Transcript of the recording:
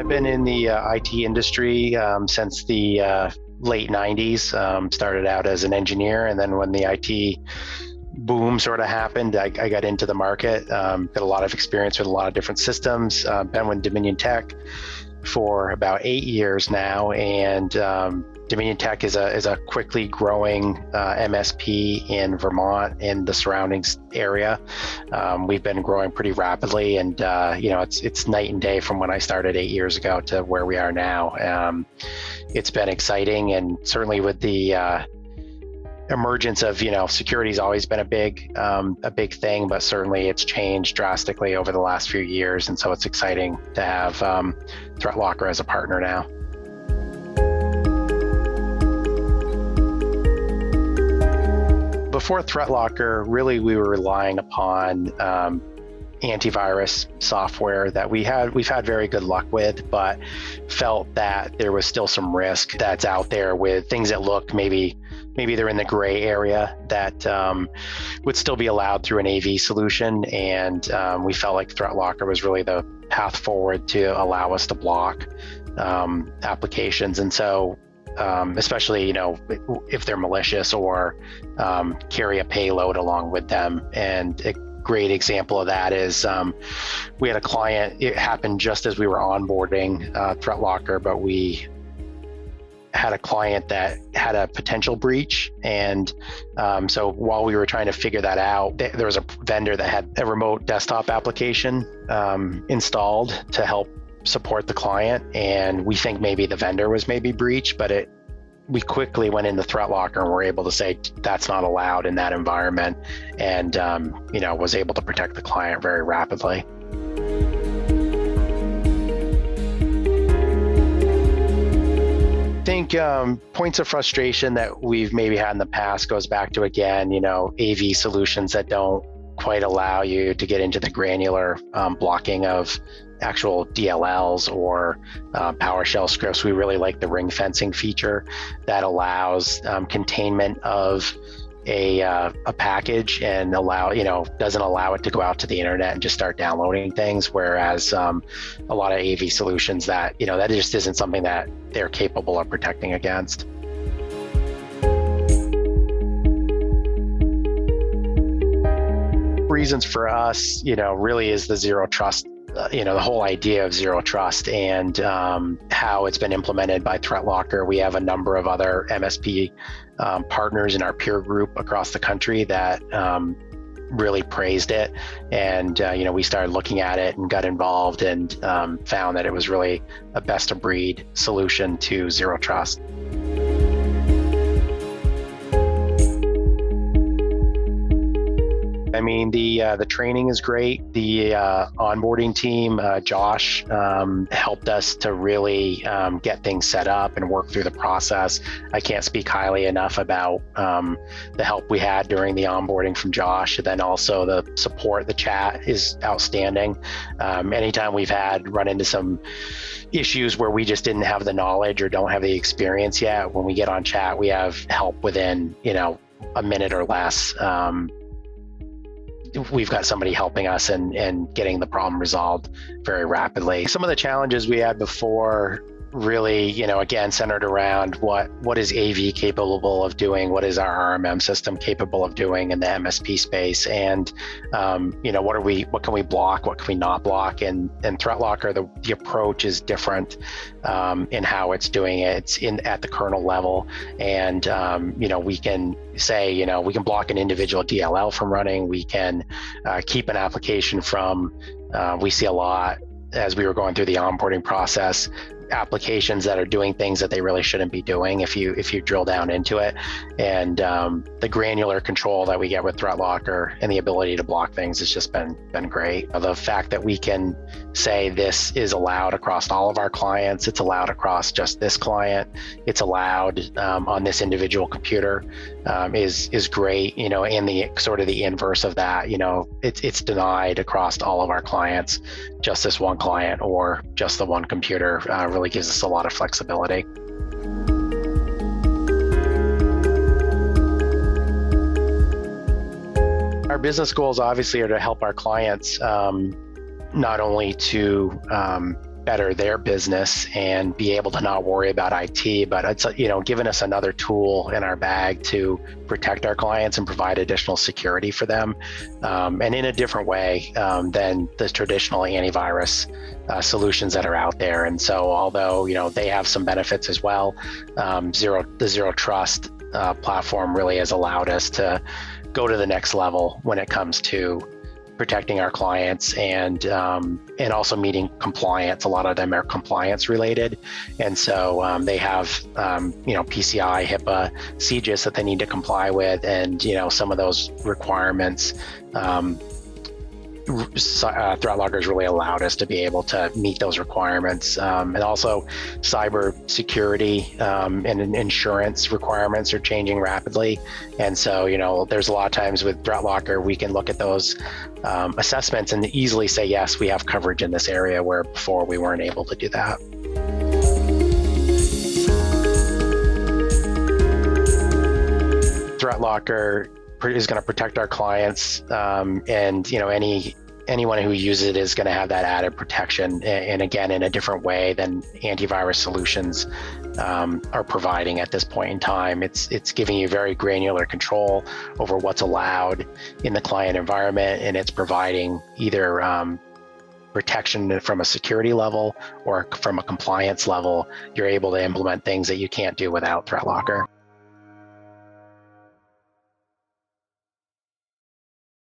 I've been in the IT industry since the late 90s. Started out as an engineer, and then when the IT boom sort of happened, I got into the market. Got a lot of experience with a lot of different systems. Been with DominionTech for about 8 years now, and DominionTech is a quickly growing MSP in Vermont and the surrounding area. We've been growing pretty rapidly, and it's night and day from when I started 8 years ago to where we are now. It's been exciting, and certainly with the emergence of security's always been a big thing, but certainly it's changed drastically over the last few years, and so it's exciting to have ThreatLocker as a partner now. Before ThreatLocker, really we were relying upon antivirus software that we've had very good luck with, but felt that there was still some risk that's out there with things that look maybe they're in the gray area that would still be allowed through an AV solution. And we felt like ThreatLocker was really the path forward to allow us to block applications. And so especially, if they're malicious or carry a payload along with them. And a great example of that is we had a client, it happened just as we were onboarding ThreatLocker, but we had a client that had a potential breach. And so while we were trying to figure that out, there was a vendor that had a remote desktop application installed to help support the client, and we think maybe the vendor was breached, but we quickly went into ThreatLocker and were able to say that's not allowed in that environment, and was able to protect the client very rapidly. I think points of frustration that we've maybe had in the past goes back to, again, AV solutions that don't quite allow you to get into the granular blocking of actual DLLs or PowerShell scripts. We really like the ring fencing feature that allows containment of a package and doesn't allow it to go out to the internet and just start downloading things. Whereas a lot of AV solutions that just isn't something that they're capable of protecting against. Reasons for us, really is the zero trust, the whole idea of zero trust and how it's been implemented by ThreatLocker. We have a number of other MSP partners in our peer group across the country that really praised it. And, we started looking at it and got involved and found that it was really a best of breed solution to zero trust. I mean, the training is great. The onboarding team, Josh, helped us to really get things set up and work through the process. I can't speak highly enough about the help we had during the onboarding from Josh. And then also the support, the chat is outstanding. Anytime we've run into some issues where we just didn't have the knowledge or don't have the experience yet, when we get on chat, we have help within, a minute or less. We've got somebody helping us and getting the problem resolved very rapidly. Some of the challenges we had before really, again, centered around what is AV capable of doing, what is our RMM system capable of doing in the MSP space, and what can we block, what can we not block, and ThreatLocker, the approach is different in how it's doing it. It's at the kernel level, and we can say, we can block an individual DLL from running, we can keep an application from, we see a lot as we were going through the onboarding process, applications that are doing things that they really shouldn't be doing if you drill down into it. And the granular control that we get with ThreatLocker and the ability to block things has just been great. The fact that we can say this is allowed across all of our clients, it's allowed across just this client, it's allowed on this individual computer is great, and the sort of the inverse of that, it's denied across all of our clients, just this one client or just the one computer really gives us a lot of flexibility. Our business goals obviously are to help our clients not only to better their business and be able to not worry about IT, but it's given us another tool in our bag to protect our clients and provide additional security for them, and in a different way than the traditional antivirus solutions that are out there. And so, although they have some benefits as well, the Zero Trust platform really has allowed us to go to the next level when it comes to protecting our clients and also meeting compliance. A lot of them are compliance related, and so they have PCI, HIPAA, CGIS that they need to comply with, and some of those requirements. ThreatLocker has really allowed us to be able to meet those requirements, and also cybersecurity and insurance requirements are changing rapidly. And so, there's a lot of times with ThreatLocker, we can look at those assessments and easily say, yes, we have coverage in this area, where before we weren't able to do that. ThreatLocker is going to protect our clients, and anyone who uses it is going to have that added protection, and again, in a different way than antivirus solutions are providing at this point in time. It's giving you very granular control over what's allowed in the client environment, and it's providing either protection from a security level or from a compliance level. You're able to implement things that you can't do without ThreatLocker.